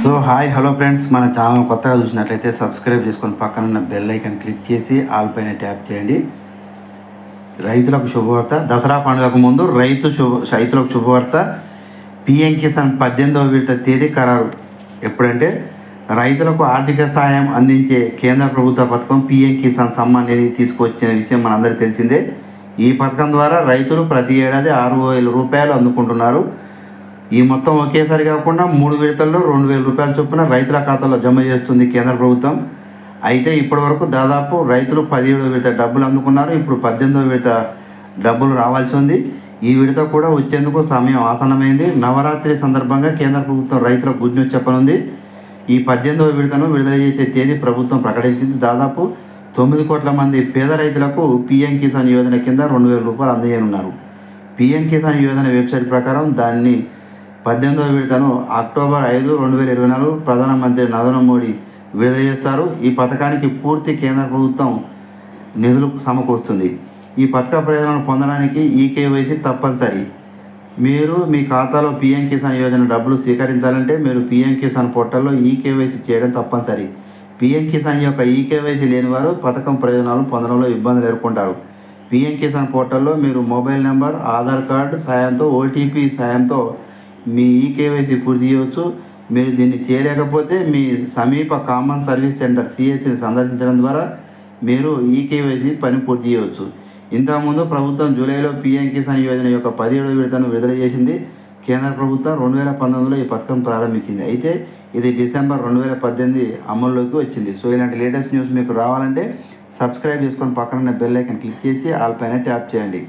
So hi hello friends, మన channel కొత్తగా చూసినట్లయితే సబ్స్క్రైబ్ చేసుకొని పక్కన ఉన్న బెల్ ఐకాన్ క్లిక్ చేసి ఆల్ పైన ట్యాప్ చేయండి. రైతులకు శుభవార్త. దసరా పండుగకు ముందు రైతులకు శుభవార్త. పిఎం కిసాన్ 18వ విడత తేదీ ఖరారు. ఎప్పుడంటే రైతులకు ఆర్థిక సహాయం అందించే కేంద్ర ప్రభుత్వ పథకం పిఎం కిసాన్ సమ్మాన్ నిధి తీసుకొచ్చిన విషయం మనందరికీ తెలిసిందే. ఈ పథకం ద్వారా రైతులు ప్రతి ఏడాది 6,000 రూపాయలు అందుకుంటున్నారు. ఈ మొత్తం ఒకేసారి కాకుండా 3 విడతల్లో 2,000 రూపాయల చొప్పున రైతుల ఖాతాలో జమ చేస్తుంది కేంద్ర ప్రభుత్వం. అయితే ఇప్పటి వరకు దాదాపు రైతులు 17వ విడత డబ్బులు అందుకున్నారు. ఇప్పుడు 18వ విడత డబ్బులు రావాల్సి ఉంది. ఈ విడత కూడా వచ్చేందుకు సమయం ఆసన్నమైంది. నవరాత్రి సందర్భంగా కేంద్ర ప్రభుత్వం రైతులకు గుడ్ న్యూస్ చెప్పనుంది. ఈ 18వ విడతను విడుదల చేసే తేదీ ప్రభుత్వం ప్రకటించింది. దాదాపు 9 కోట్ల మంది పేద రైతులకు పిఎం కిసాన్ యోజన కింద 2,000 రూపాయలు అందజేయనున్నారు. పిఎం కిసాన్ యోజన వెబ్సైట్ ప్రకారం దాన్ని 18వ విడతను అక్టోబర్ 5, 2024 ప్రధానమంత్రి నరేంద్ర మోడీ విడుదల చేస్తారు. ఈ పథకానికి పూర్తి కేంద్ర ప్రభుత్వం నిధులు సమకూరుస్తుంది. ఈ పథక ప్రయోజనాలు పొందడానికి ఈకేవైసీ తప్పనిసరి. మీరు మీ ఖాతాలో పిఎం కిసాన్ యోజన డబ్బులు స్వీకరించాలంటే మీరు పిఎం కిసాన్ పోర్టల్లో ఈకేవైసీ చేయడం తప్పనిసరి. పిఎం కిసాన్ యొక్క ఈకేవైసీ లేని వారు పథకం ప్రయోజనాలు పొందడంలో ఇబ్బందులు ఎదుర్కొంటారు. పిఎం కిసాన్ పోర్టల్లో మీరు మొబైల్ నెంబర్, ఆధార్ కార్డు సాయంతో, ఓటీపీ సాయంతో మీ ఈకేవైసీ పూర్తి చేయవచ్చు. మీరు దీన్ని చేయలేకపోతే మీ సమీప కామన్ సర్వీస్ సెంటర్ సిఎస్సిని సందర్శించడం ద్వారా మీరు ఈకేవైసీ పని పూర్తి చేయవచ్చు. ఇంతకుముందు ప్రభుత్వం జూలైలో పిఎం కిసాన్ యోజన యొక్క 17వ విడతను విడుదల చేసింది. కేంద్ర ప్రభుత్వం 2019లో ఈ పథకం ప్రారంభించింది. అయితే ఇది డిసెంబర్ 2018 అమల్లోకి వచ్చింది. సో ఇలాంటి లేటెస్ట్ న్యూస్ మీకు రావాలంటే సబ్స్క్రైబ్ చేసుకొని పక్కన బెల్ ఐకాన్ క్లిక్ చేసి ఆల్ పైన ట్యాప్ చేయండి.